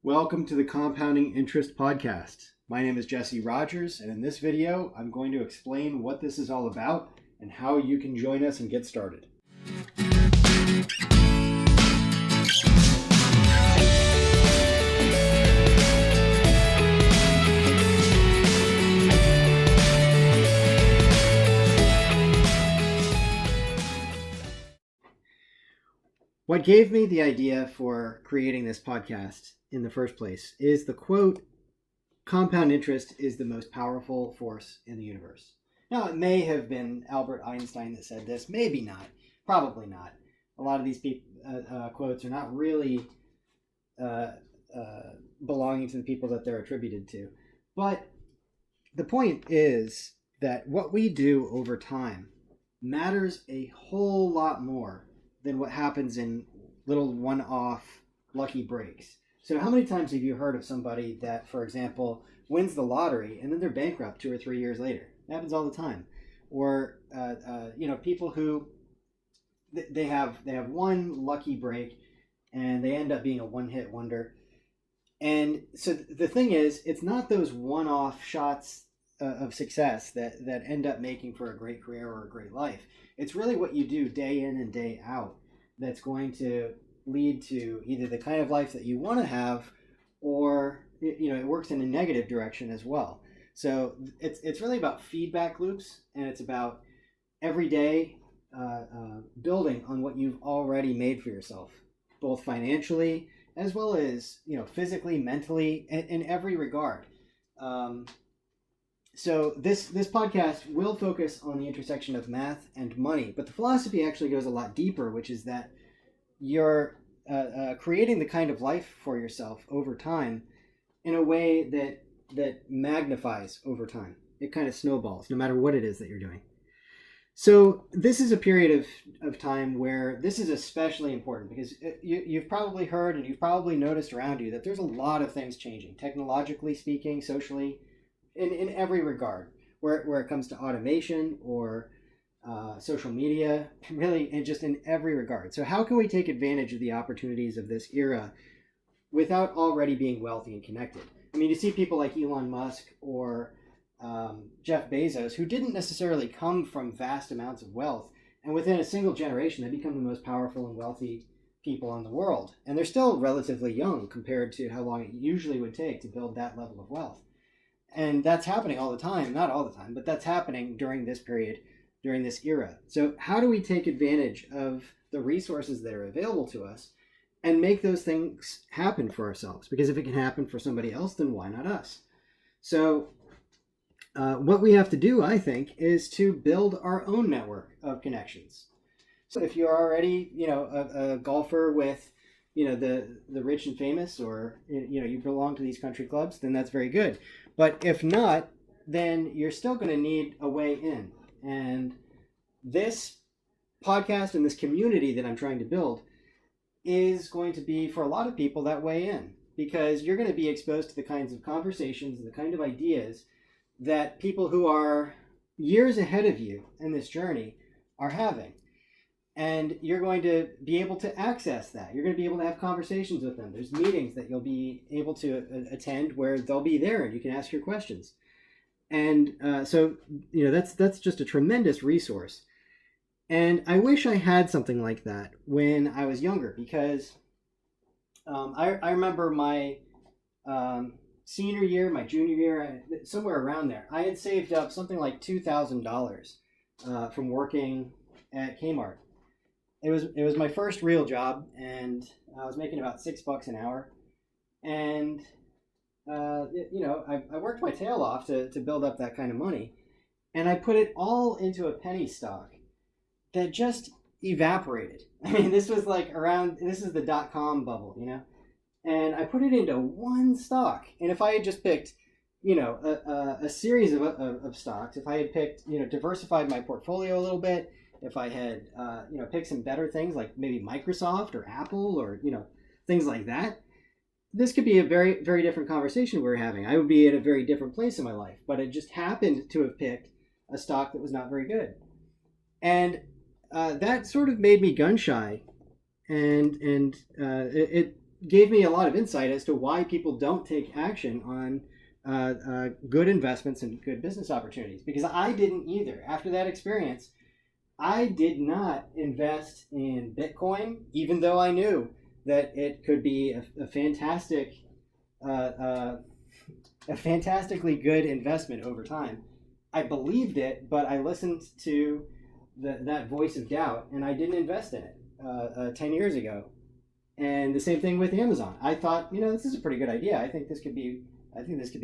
Welcome to the Compounding Interest Podcast. My name is Jesse Rogers, and in this video, I'm going to explain what this is all about and how you can join us and get started. What gave me the idea for creating this podcast in the first place is the quote, "Compound interest is the most powerful force in the universe." Now, it may have been Albert Einstein that said this, maybe not, probably not. A lot of these quotes are not really belonging to the people that they're attributed to. But the point is that what we do over time matters a whole lot more than what happens in little one-off lucky breaks. So how many times have you heard of somebody that, for example, wins the lottery and then they're bankrupt 2 or 3 years later? It happens all the time. Or people who they have one lucky break and they end up being a one-hit wonder. And so the thing is, it's not those one-off shots of success that end up making for a great career or a great life. It's really what you do day in and day out that's going to lead to either the kind of life that you want to have, or it works in a negative direction as well. So it's really about feedback loops, and it's about every day building on what you've already made for yourself, both financially as well as physically, mentally, in every regard. So this podcast will focus on the intersection of math and money, but the philosophy actually goes a lot deeper, which is that you're creating the kind of life for yourself over time in a way that magnifies over time. It kind of snowballs, no matter what it is that you're doing. So this is a period of time where this is especially important because you've probably heard and you've probably noticed around you that there's a lot of things changing, technologically speaking, socially, in every regard, where it comes to automation or social media, really, and just in every regard. So how can we take advantage of the opportunities of this era without already being wealthy and connected? I mean, you see people like Elon Musk or Jeff Bezos, who didn't necessarily come from vast amounts of wealth, and within a single generation, they become the most powerful and wealthy people in the world. And they're still relatively young compared to how long it usually would take to build that level of wealth. And that's happening all the time, not all the time, but that's happening during this period, during this era. So how do we take advantage of the resources that are available to us and make those things happen for ourselves? Because if it can happen for somebody else, then why not us? So what we have to do, I think, is to build our own network of connections. So if you're already, a golfer with, the rich and famous, or, you belong to these country clubs, then that's very good. But if not, then you're still going to need a way in. And this podcast and this community that I'm trying to build is going to be, for a lot of people, that way in. Because you're going to be exposed to the kinds of conversations and the kind of ideas that people who are years ahead of you in this journey are having. And you're going to be able to access that. You're going to be able to have conversations with them. There's meetings that you'll be able to attend where they'll be there and you can ask your questions. And so that's just a tremendous resource. And I wish I had something like that when I was younger, because I remember my senior year, my junior year, somewhere around there, I had saved up something like $2,000 from working at Kmart. It was my first real job, and I was making about $6 an hour, and I worked my tail off to build up that kind of money, and I put it all into a penny stock that just evaporated. I mean, this was this is the .com bubble, and I put it into one stock, and if I had just picked, a series of stocks, if I had picked, diversified my portfolio a little bit, if I had, picked some better things like maybe Microsoft or Apple or, things like that, this could be a very, very different conversation we're having. I would be at a very different place in my life, but I just happened to have picked a stock that was not very good. And that sort of made me gun shy. And it gave me a lot of insight as to why people don't take action on good investments and good business opportunities, because I didn't either. After that experience, I did not invest in Bitcoin, even though I knew that it could be a fantastic, a fantastically good investment over time. I believed it, but I listened to that voice of doubt, and I didn't invest in it 10 years ago. And the same thing with Amazon. I thought, this is a pretty good idea. I think this could be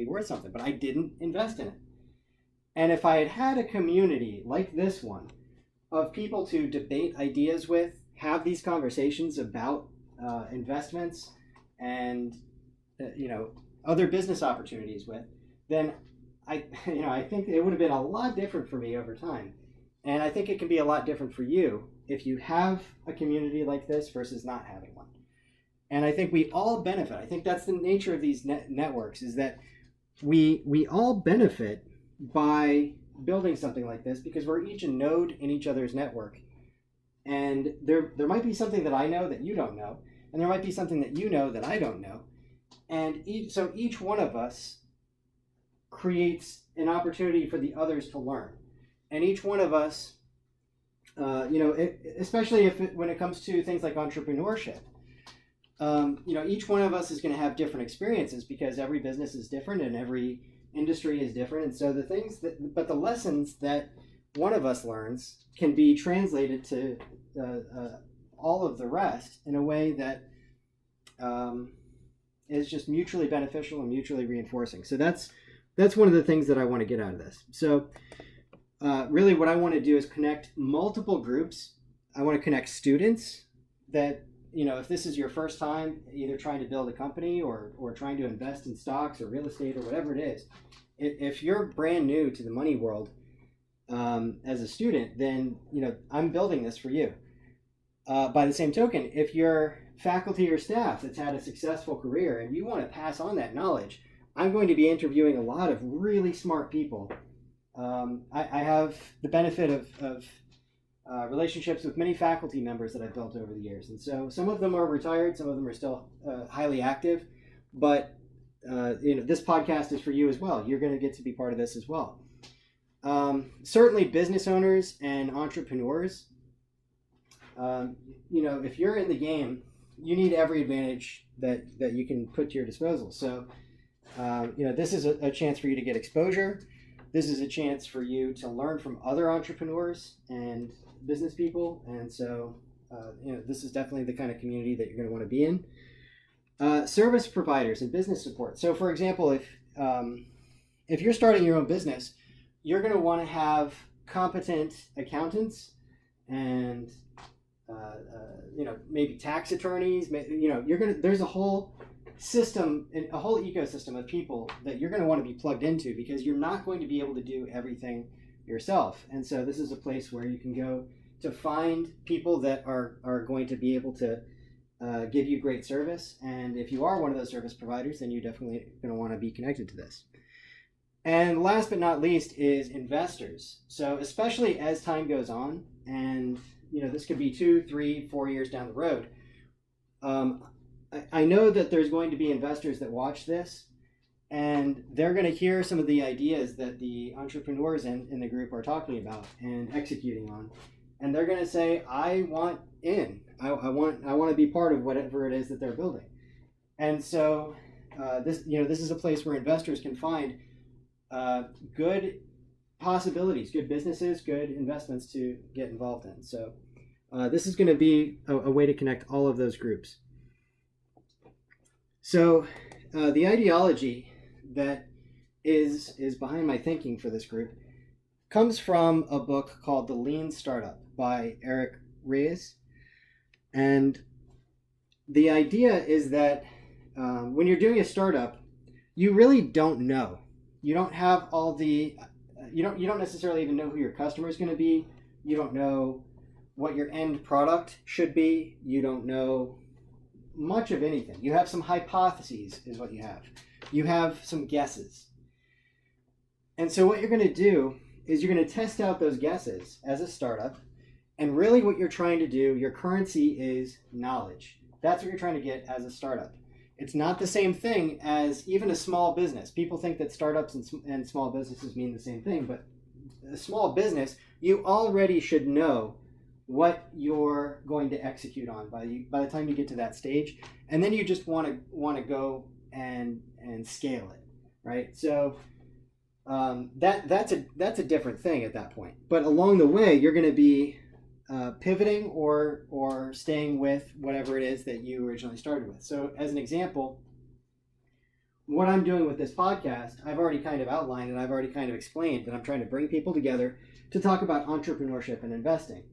worth something, but I didn't invest in it. And if I had had a community like this one of people to debate ideas with, have these conversations about investments and other business opportunities with, then I think it would have been a lot different for me over time. And I think it can be a lot different for you if you have a community like this versus not having one. And I think we all benefit. I think that's the nature of these networks, is that we all benefit by building something like this, because we're each a node in each other's network. And there might be something that I know that you don't know, and there might be something that you know that I don't know. And each one of us creates an opportunity for the others to learn. And each one of us, especially when it comes to things like entrepreneurship, each one of us is going to have different experiences, because every business is different and every industry is different. And so the lessons that one of us learns can be translated to all of the rest in a way that is just mutually beneficial and mutually reinforcing. So that's one of the things that I want to get out of this. So really what I want to do is connect multiple groups. I want to connect students that, if this is your first time either trying to build a company or trying to invest in stocks or real estate or whatever it is, if you're brand new to the money world as a student, then, I'm building this for you. By the same token, if you're faculty or staff that's had a successful career and you want to pass on that knowledge, I'm going to be interviewing a lot of really smart people. I have the benefit of relationships with many faculty members that I've built over the years. And so some of them are retired, some of them are still highly active, but this podcast is for you as well. You're going to get to be part of this as well. Certainly business owners and entrepreneurs, if you're in the game, you need every advantage that you can put to your disposal. So, this is a chance for you to get exposure. This is a chance for you to learn from other entrepreneurs and business people. And so, this is definitely the kind of community that you're going to want to be in. Service providers and business support. So, for example, if you're starting your own business, you're going to want to have competent accountants and maybe tax attorneys. There's a whole system, a whole ecosystem of people that you're going to want to be plugged into, because you're not going to be able to do everything yourself. And so this is a place where you can go to find people that are going to be able to give you great service. And if you are one of those service providers, then you're definitely going to want to be connected to this. And last but not least is investors. So especially as time goes on, and this could be 2, 3, 4 years down the road, I know that there's going to be investors that watch this, and they're going to hear some of the ideas that the entrepreneurs in the group are talking about and executing on, and they're going to say, I want in. I want to be part of whatever it is that they're building. And so this is a place where investors can find good possibilities, good businesses, good investments to get involved in. So this is going to be a way to connect all of those groups. So the ideology that is behind my thinking for this group comes from a book called The Lean Startup by Eric Ries. And the idea is that when you're doing a startup, you really don't know. You don't have all the, you don't necessarily even know who your customer is going to be. You don't know what your end product should be. You don't know much of anything. You have some hypotheses is what you have. You have some guesses. And so what you're going to do is you're going to test out those guesses as a startup. And really what you're trying to do, your currency is knowledge. That's what you're trying to get as a startup. It's not the same thing as even a small business. People think that startups and small businesses mean the same thing, but a small business, you already should know what you're going to execute on by the time you get to that stage, and then you just want to go and scale it, right? So that's a different thing at that point. But along the way, you're going to be pivoting or staying with whatever it is that you originally started with. So as an example, what I'm doing with this podcast, I've already kind of outlined and I've already kind of explained that I'm trying to bring people together to talk about entrepreneurship and investing,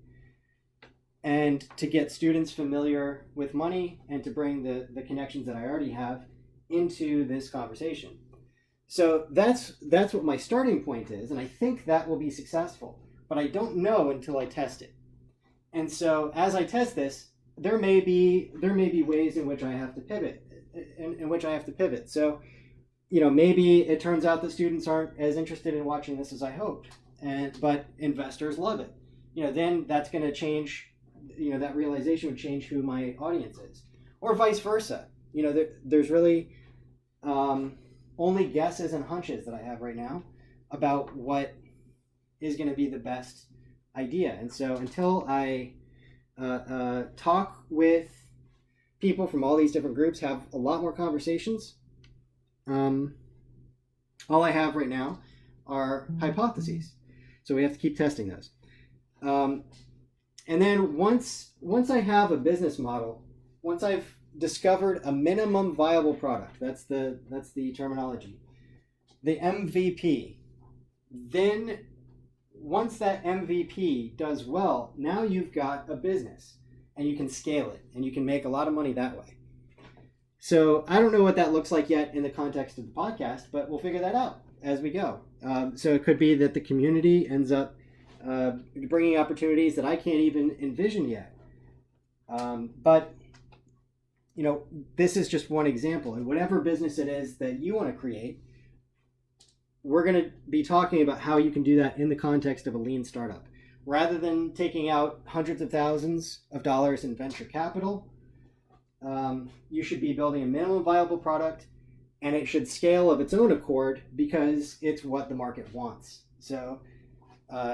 and to get students familiar with money and to bring the connections that I already have into this conversation. So that's what my starting point is, and I think that will be successful, but I don't know until I test it. And so as I test this, there may be ways in which I have to pivot. So, maybe it turns out that students aren't as interested in watching this as I hoped, but investors love it. Then that's going to change. That realization would change who my audience is, or vice versa. There's really only guesses and hunches that I have right now about what is going to be the best idea. And so until I talk with people from all these different groups, have a lot more conversations, all I have right now are hypotheses. So we have to keep testing those. And then once I have a business model, once I've discovered a minimum viable product, that's the terminology, the MVP, then once that MVP does well, now you've got a business and you can scale it and you can make a lot of money that way. So I don't know what that looks like yet in the context of the podcast, but we'll figure that out as we go. So it could be that the community ends up bringing opportunities that I can't even envision yet. But this is just one example. And whatever business it is that you want to create, we're going to be talking about how you can do that in the context of a lean startup. Rather than taking out hundreds of thousands of dollars in venture capital, you should be building a minimum viable product, and it should scale of its own accord because it's what the market wants. So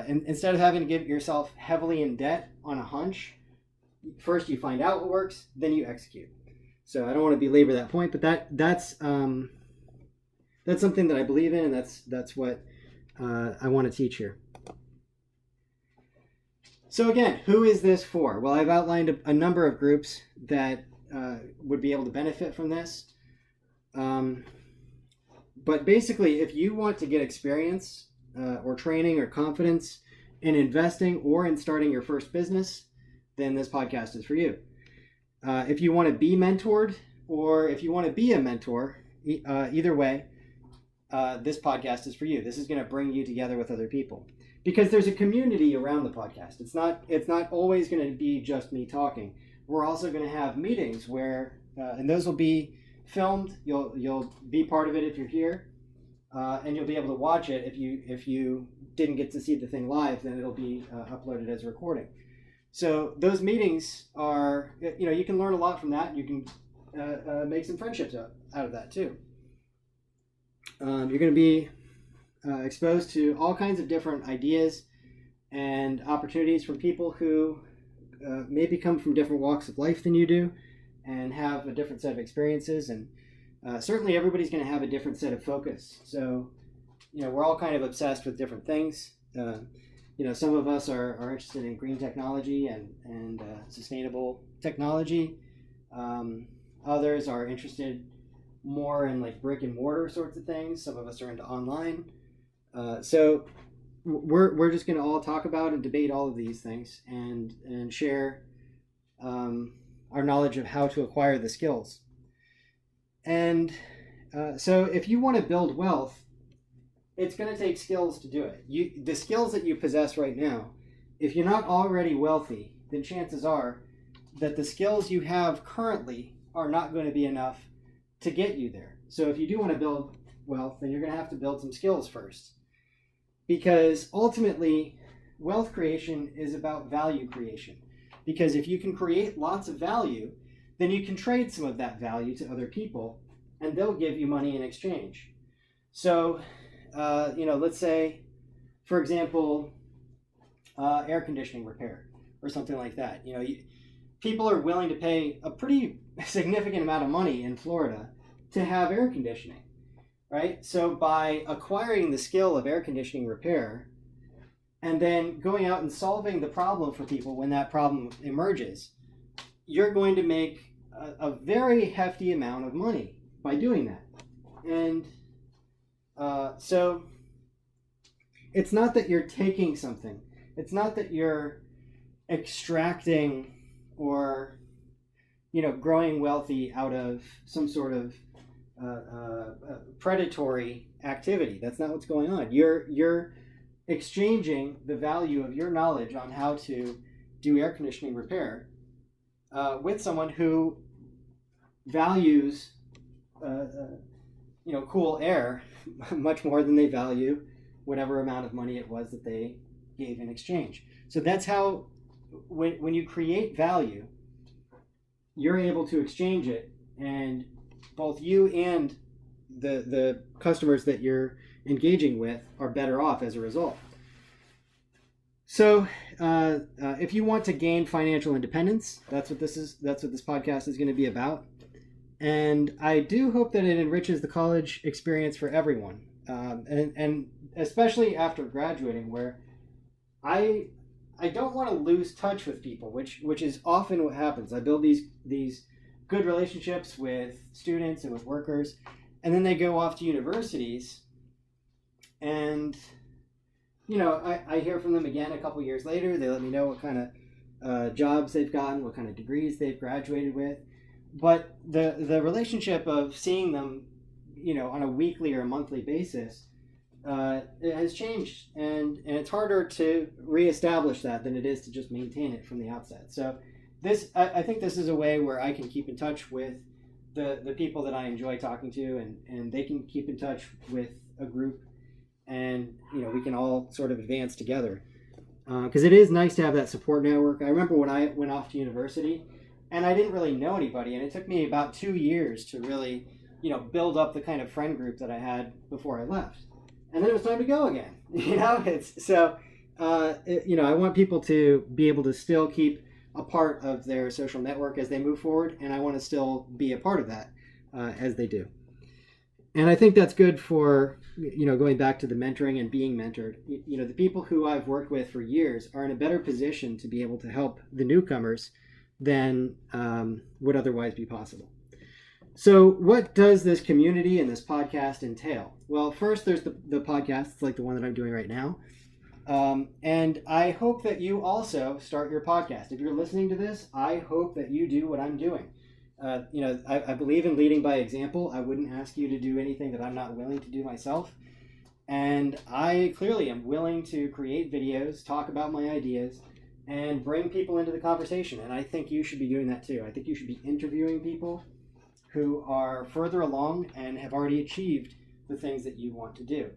instead of having to get yourself heavily in debt on a hunch, first you find out what works, then you execute. So I don't want to belabor that point, but that's something that I believe in, and that's what I want to teach here. So again, who is this for? Well, I've outlined a number of groups that would be able to benefit from this. But basically, if you want to get experience or training or confidence in investing or in starting your first business, then this podcast is for you. If you want to be mentored or if you want to be a mentor, either way, this podcast is for you. This is going to bring you together with other people because there's a community around the podcast. It's not always going to be just me talking. We're also going to have meetings where, and those will be filmed. You'll be part of it if you're here, and you'll be able to watch it. If you didn't get to see the thing live, then it'll be uploaded as a recording. So those meetings are, you can learn a lot from that. You can make some friendships out of that too. You're going to be exposed to all kinds of different ideas and opportunities from people who maybe come from different walks of life than you do and have a different set of experiences. And certainly everybody's going to have a different set of focus. So, we're all kind of obsessed with different things. Some of us are interested in green technology and sustainable technology. Others are interested more in like brick and mortar sorts of things. Some of us are into online. So we're just going to all talk about and debate all of these things and share our knowledge of how to acquire the skills. And so if you want to build wealth, it's going to take skills to do it. The skills that you possess right now, if you're not already wealthy, then chances are that the skills you have currently are not going to be enough to get you there. So if you do want to build wealth, then you're going to have to build some skills first. Because ultimately, wealth creation is about value creation. Because if you can create lots of value, then you can trade some of that value to other people, and they'll give you money in exchange. So, let's say, for example, air conditioning repair or something like that. People are willing to pay a pretty significant amount of money in Florida to have air conditioning, right? So by acquiring the skill of air conditioning repair and then going out and solving the problem for people when that problem emerges, you're going to make a very hefty amount of money by doing that. And so it's not that you're taking something. It's not that you're extracting or growing wealthy out of some sort of predatory activity. That's not what's going on. You're exchanging the value of your knowledge on how to do air conditioning repair with someone who values cool air much more than they value whatever amount of money it was that they gave in exchange. So that's how, when you create value, you're able to exchange it, and both you and the customers that you're engaging with are better off as a result. So if you want to gain financial independence, that's what this podcast is going to be about. And I do hope that it enriches the college experience for everyone, and especially after graduating, where I don't want to lose touch with people, which is often what happens. I build these good relationships with students and with workers, and then they go off to universities, and I hear from them again a couple years later. They let me know what kind of jobs they've gotten, what kind of degrees they've graduated with. But the relationship of seeing them, on a weekly or a monthly basis, it has changed, and it's harder to reestablish that than it is to just maintain it from the outset. So I think this is a way where I can keep in touch with the people that I enjoy talking to, and they can keep in touch with a group, and we can all sort of advance together, because it is nice to have that support network. I remember when I went off to university, and I didn't really know anybody, and it took me about 2 years to really build up the kind of friend group that I had before I left. And then it was time to go again. I want people to be able to still keep a part of their social network as they move forward, and I want to still be a part of that as they do. And I think that's good for, going back to the mentoring and being mentored. The people who I've worked with for years are in a better position to be able to help the newcomers than would otherwise be possible. So what does this community and this podcast entail? Well, first there's the podcast. It's like the one that I'm doing right now. And I hope that you also start your podcast. If you're listening to this, I hope that you do what I'm doing. I believe in leading by example. I wouldn't ask you to do anything that I'm not willing to do myself. And I clearly am willing to create videos, talk about my ideas, and bring people into the conversation. And I think you should be doing that too. I think you should be interviewing people who are further along and have already achieved the things that you want to do.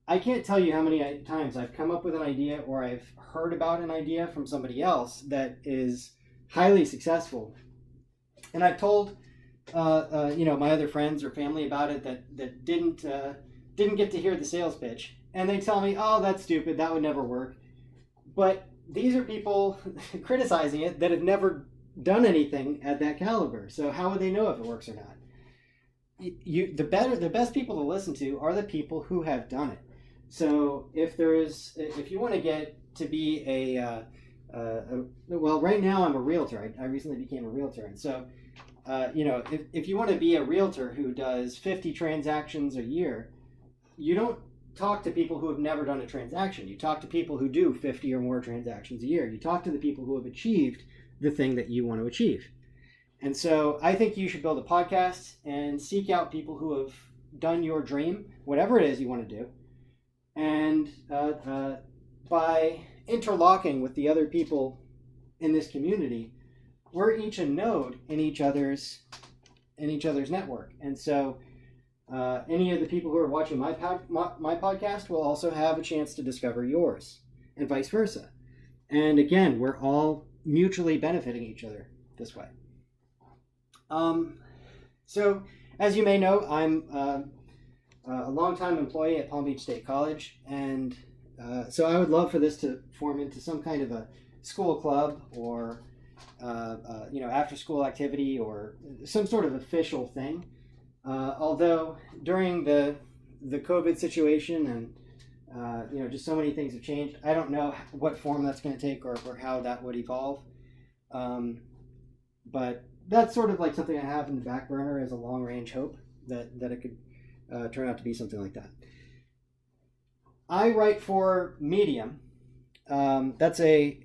I can't tell you how many times I've come up with an idea, or I've heard about an idea from somebody else that is highly successful. And I've told my other friends or family about it that didn't get to hear the sales pitch. And they tell me, oh, that's stupid, that would never work. But these are people criticizing it that have never done anything at that caliber. So how would they know if it works or not? The best people to listen to are the people who have done it. So if you want to get to be well, right now I'm a realtor. I recently became a realtor, and so if you want to be a realtor who does 50 transactions a year, you don't talk to people who have never done a transaction. You talk to people who do 50 or more transactions a year. You talk to the people who have achieved the thing that you want to achieve. And so I think you should build a podcast and seek out people who have done your dream, whatever it is you want to do. And by interlocking with the other people in this community, we're each a node in each other's network. And so any of the people who are watching my podcast will also have a chance to discover yours, and vice versa. And again, we're all mutually benefiting each other this way. Um, so, as you may know, I'm a longtime employee at Palm Beach State College, and so I would love for this to form into some kind of a school club or after school activity or some sort of official thing. Although during the COVID situation and just so many things have changed, I don't know what form that's going to take or how that would evolve. But that's sort of like something I have in the back burner as a long range hope that it could turn out to be something like that. I write for Medium. That's a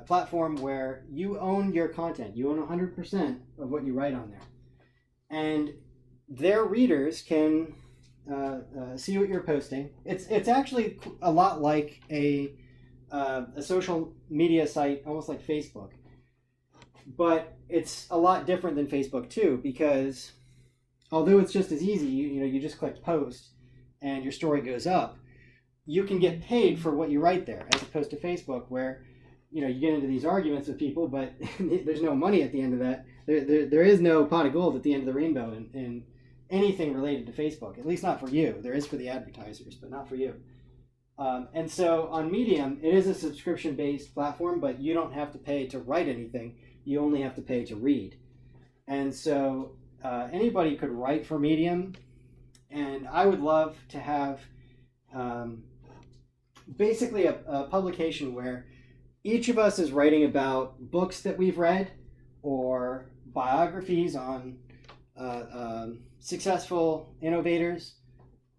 platform where you own your content. You own 100% of what you write on there. And their readers can see what you're posting. It's actually a lot like a social media site, almost like Facebook. But it's a lot different than Facebook too, because although it's just as easy, you just click post and your story goes up, you can get paid for what you write there, as opposed to Facebook, where you get into these arguments with people, but there's no money at the end of that. There is no pot of gold at the end of the rainbow in anything related to Facebook, at least not for you. There is for the advertisers, but not for you. And so on Medium, it is a subscription-based platform, but you don't have to pay to write anything. You only have to pay to read. And so anybody could write for Medium, and I would love to have basically a publication where each of us is writing about books that we've read or biographies on successful innovators,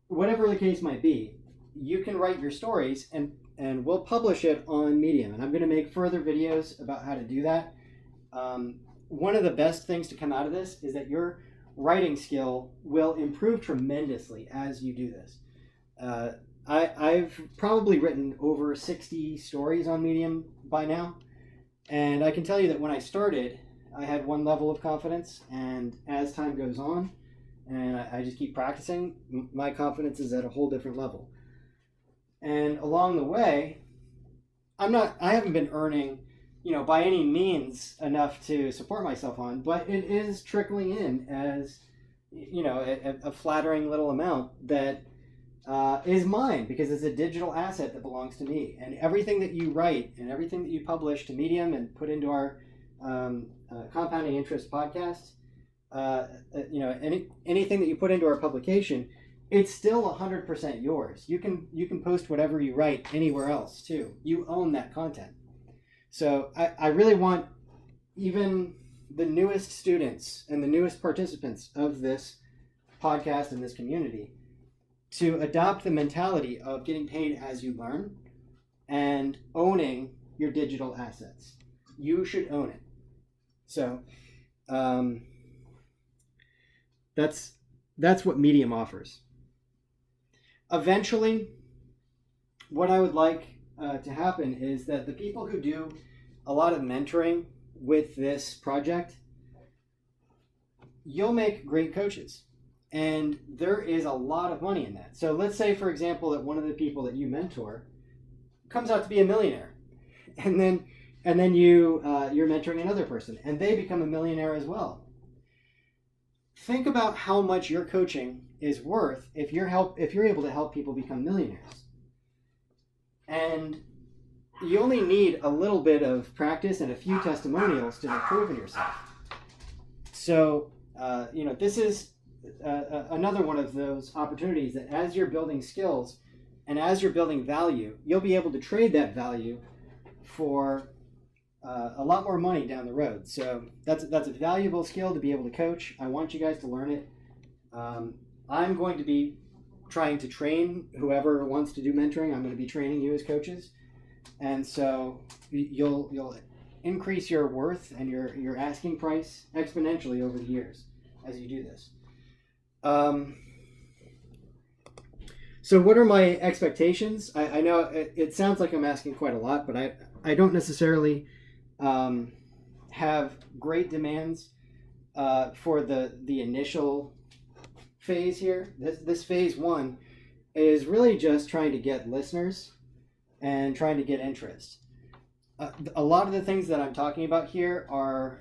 whatever the case might be. You can write your stories and we'll publish it on Medium. And I'm going to make further videos about how to do that. One of the best things to come out of this is that your writing skill will improve tremendously as you do this. I've probably written over 60 stories on Medium by now, and I can tell you that when I started, I had one level of confidence, and as time goes on, and I just keep practicing, my confidence is at a whole different level. And along the way, I haven't been earning, by any means enough to support myself on, but it is trickling in as, a flattering little amount that is mine, because it's a digital asset that belongs to me. And everything that you write and everything that you publish to Medium and put into our Compounding Interest podcast, anything that you put into our publication, it's still 100% yours. You can post whatever you write anywhere else too. You own that content. So I really want even the newest students and the newest participants of this podcast and this community to adopt the mentality of getting paid as you learn and owning your digital assets. You should own it. So that's what Medium offers. Eventually, what I would like to happen is that the people who do a lot of mentoring with this project, you'll make great coaches. And there is a lot of money in that. So let's say, for example, that one of the people that you mentor comes out to be a millionaire, and then you're mentoring another person, and they become a millionaire as well. Think about how much your coaching is worth if you're able to help people become millionaires. And you only need a little bit of practice and a few testimonials to have proven yourself. So this is another one of those opportunities that as you're building skills and as you're building value, you'll be able to trade that value for a lot more money down the road. So that's a valuable skill to be able to coach. I want you guys to learn it. I'm going to be trying to train whoever wants to do mentoring. I'm going to be training you as coaches, and so you'll increase your worth and your asking price exponentially over the years as you do this. So what are my expectations? I know it sounds like I'm asking quite a lot, but I don't necessarily have great demands for the initial phase here. This phase one is really just trying to get listeners and trying to get interest. A lot of the things that I'm talking about here are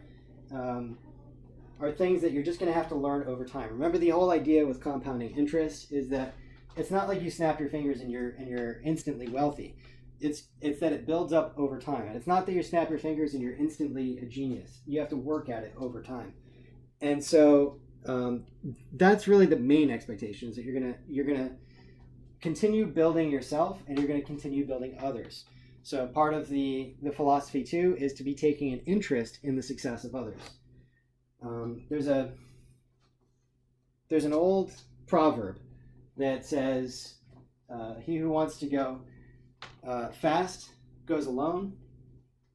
are things that you're just going to have to learn over time. Remember, the whole idea with compounding interest is that it's not like you snap your fingers and you're instantly wealthy. It's that it builds up over time. And it's not that you snap your fingers and you're instantly a genius. You have to work at it over time. And so that's really the main expectation, is that you're gonna continue building yourself, and you're going to continue building others. So part of the philosophy too is to be taking an interest in the success of others. There's an old proverb that says, he who wants to go fast goes alone.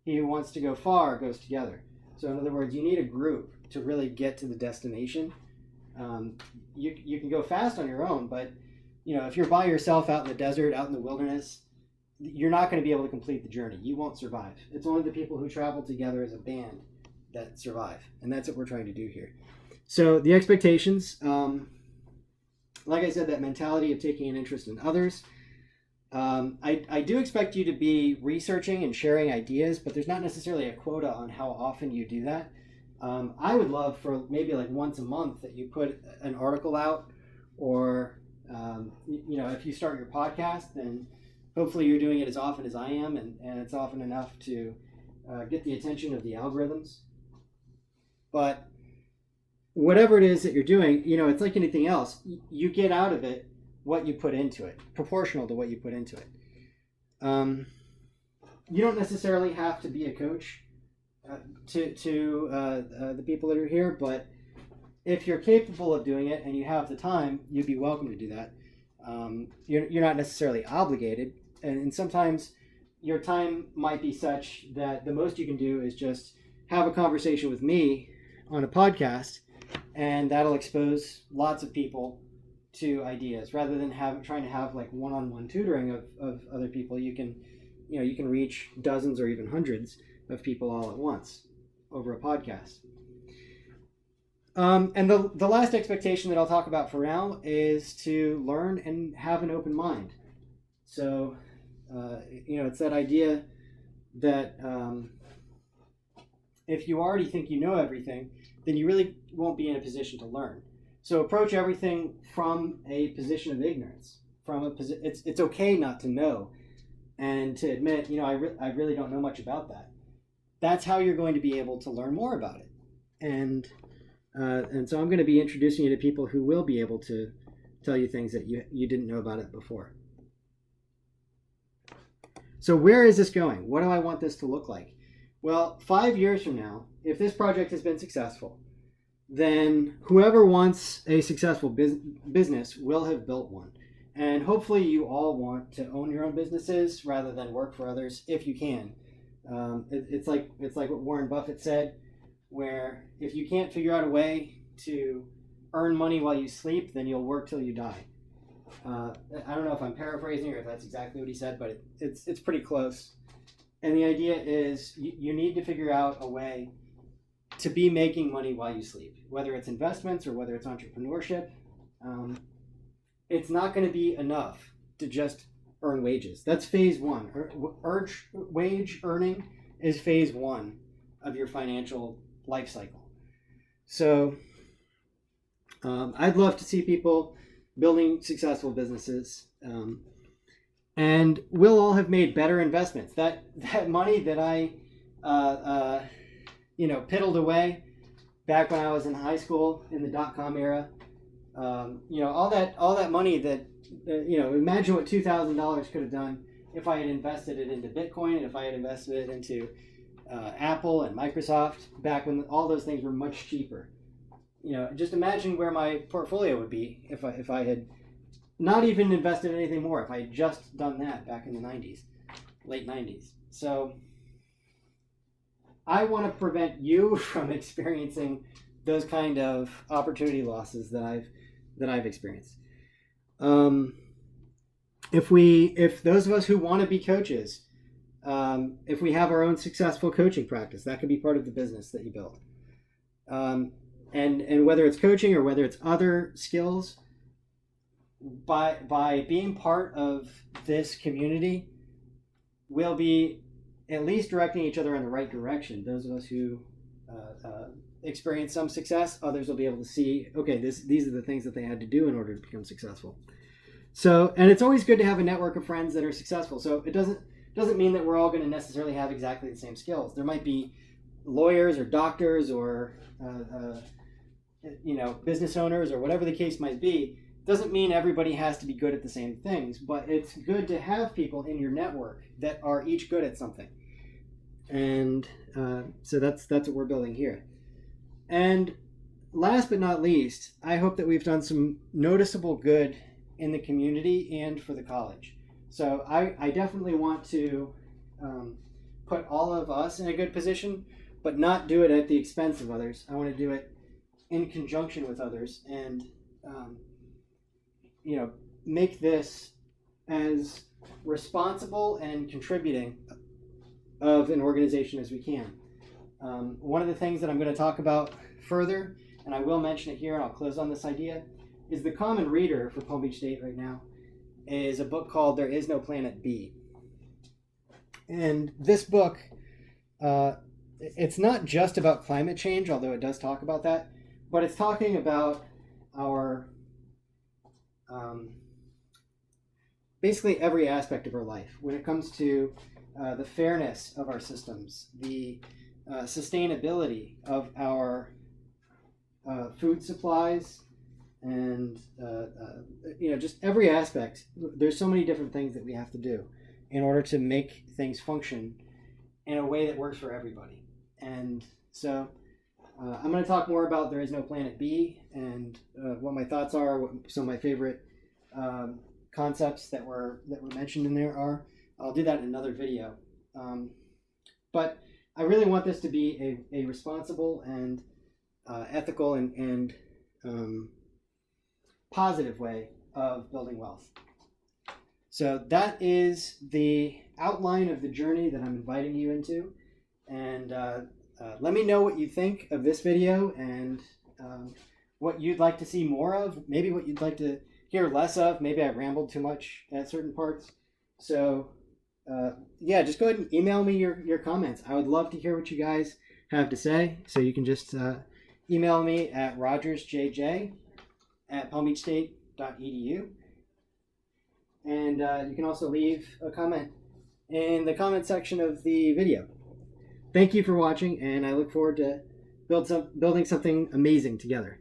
He who wants to go far goes together. So in other words, you need a group to really get to the destination. You can go fast on your own, but if you're by yourself out in the desert, out in the wilderness, you're not going to be able to complete the journey. You won't survive. It's only the people who travel together as a band that survive. And that's what we're trying to do here. So the expectations, like I said, that mentality of taking an interest in others. I do expect you to be researching and sharing ideas, but there's not necessarily a quota on how often you do that. I would love for maybe like once a month that you put an article out, or if you start your podcast, then hopefully you're doing it as often as I am, and it's often enough to get the attention of the algorithms. But whatever it is that you're doing, it's like anything else. You get out of it what you put into it, proportional to what you put into it. You don't necessarily have to be a coach to the people that are here, but if you're capable of doing it and you have the time, you'd be welcome to do that. You're not necessarily obligated, and sometimes your time might be such that the most you can do is just have a conversation with me on a podcast, and that'll expose lots of people to ideas, rather than trying to have like one-on-one tutoring of other people. You can reach dozens or even hundreds of people all at once over a podcast. And the last expectation that I'll talk about for now is to learn and have an open mind. So, it's that idea that if you already think you know everything, then you really won't be in a position to learn. So approach everything from a position of ignorance. It's okay not to know, and to admit, I really don't know much about that. That's how you're going to be able to learn more about it. And so I'm going to be introducing you to people who will be able to tell you things that you didn't know about it before. So where is this going? What do I want this to look like? Well, 5 years from now, if this project has been successful, then whoever wants a successful business will have built one. And hopefully you all want to own your own businesses rather than work for others if you can. It's like what Warren Buffett said, where if you can't figure out a way to earn money while you sleep, then you'll work till you die. I don't know if I'm paraphrasing or if that's exactly what he said, but it's pretty close. And the idea is you need to figure out a way to be making money while you sleep, whether it's investments or whether it's entrepreneurship. It's not going to be enough to just earn wages. That's phase one. Wage earning is phase one of your financial life cycle. So I'd love to see people building successful businesses, and we'll all have made better investments. That money that I piddled away back when I was in high school in the .com era, all that money that imagine what $2,000 could have done if I had invested it into Bitcoin, and if I had invested it into Apple and Microsoft back when all those things were much cheaper. Just imagine where my portfolio would be if I had not even invested anything more, if I had just done that back in the 90s, late 90s. So I want to prevent you from experiencing those kind of opportunity losses that I've experienced. If those of us who want to be coaches, if we have our own successful coaching practice, that could be part of the business that you build. And whether it's coaching or whether it's other skills, by being part of this community, we'll be at least directing each other in the right direction. Those of us who experience some success. Others will be able to see, okay, these are the things that they had to do in order to become successful. So, and it's always good to have a network of friends that are successful. So it doesn't mean that we're all going to necessarily have exactly the same skills. There might be lawyers or doctors or business owners or whatever the case might be. Doesn't mean everybody has to be good at the same things, but it's good to have people in your network that are each good at something. And so that's what we're building here. And last but not least, I hope that we've done some noticeable good in the community and for the college. So I definitely want to put all of us in a good position, but not do it at the expense of others. I want to do it in conjunction with others and make this as responsible and contributing of an organization as we can. One of the things that I'm going to talk about further, and I will mention it here and I'll close on this idea, is the common reader for Palm Beach State right now is a book called There Is No Planet B. And this book, it's not just about climate change, although it does talk about that, but it's talking about our basically every aspect of our life when it comes to the fairness of our systems, the sustainability of our food supplies, and just every aspect. There's so many different things that we have to do in order to make things function in a way that works for everybody. And so I'm going to talk more about There Is No Planet B and what my thoughts are, what some of my favorite concepts that were mentioned in there are. I'll do that in another video. But I really want this to be a responsible and ethical and positive way of building wealth. So that is the outline of the journey that I'm inviting you into. And let me know what you think of this video and what you'd like to see more of, maybe what you'd like to hear less of. Maybe I rambled too much at certain parts. So just go ahead and email me your comments. I would love to hear what you guys have to say. So you can just email me at rogersjj@palmbeachstate.edu. And you can also leave a comment in the comment section of the video. Thank you for watching, and I look forward to building something amazing together.